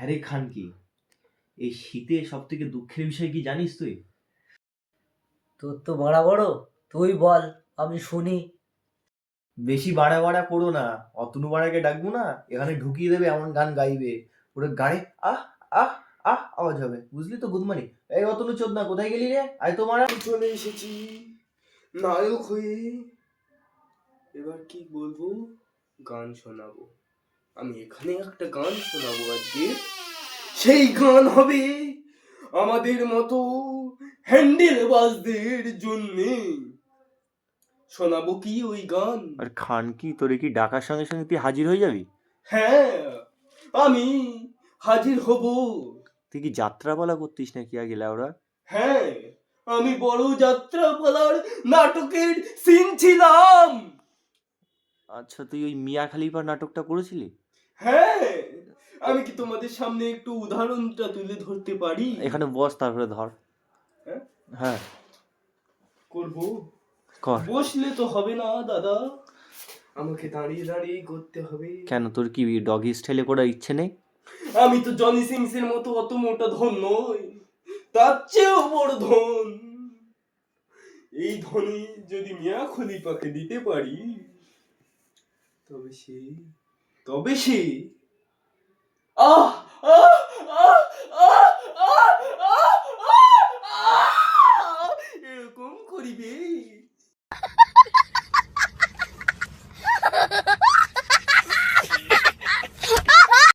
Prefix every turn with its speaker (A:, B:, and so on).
A: হ্যারে খান কি, এই শীতে সব থেকে দুঃখের বিষয় কি জানিস তুই?
B: তোর তো বড় বড়, তুই বল, আমি শুনি।
A: বেশি বাড়া বাড়া করো না, অতনু বাড়াকে ডাকবো না, এখানে ঢুকিয়ে দেবে, এমন গান গাইবে, ওরে গানে আহ আহ আহ আওয়াজ হবে, বুঝলি তো গুদমানি। এই অতনু চোদনা, কোথায় গেলি রে? আয় তো মারা।
C: চলে এসেছি নায়ক হয়ে। এবার কি বলবো? গান শোনাবো। আমি এখানে একটা গান শোনাবো আজকে। সেই গান হবে আমাদের মতো হ্যান্ডেলবাজদের জন্যে। শোনাবো কি ওই গান?
A: আর খান কি, তোরে কি ডাকার সঙ্গে সঙ্গে তুই হাজির হয়ে যাবি?
C: হ্যাঁ, আমি হাজির হব।
A: তুই কি যাত্রাপালা করতিস নাকি আগে লেওড়া?
C: হ্যাঁ, আমি বড় যাত্রাপালার নাটকের সিন ছিলাম।
A: আচ্ছা, তুই ওই মিয়া খালিফা নাটকটা করেছিলি?
C: হ্যাঁ, আমি কি তোমাদের সামনে একটু উদাহরণটা তুলে ধরতে পারি?
A: এখানে বস, তারপরে ধর।
C: হ্যাঁ,
A: হ্যাঁ,
C: করবো।
A: কর।
C: বসলে তো হবে না দাদা, আমাকে দাঁড়িয়ে দাঁড়িয়ে করতে হবে।
A: কেন, তোর কি ডগি স্টাইলে করার ইচ্ছে নেই?
C: আমি তো জনি সিংসের মতো অত মোটা ধন নই, তার চেয়েও বড় ধন। এই ধনে যদি মিয়া খলিফাকে দিতে পারি, তবে সে তবে সে আহ আহ আহ আহ আহ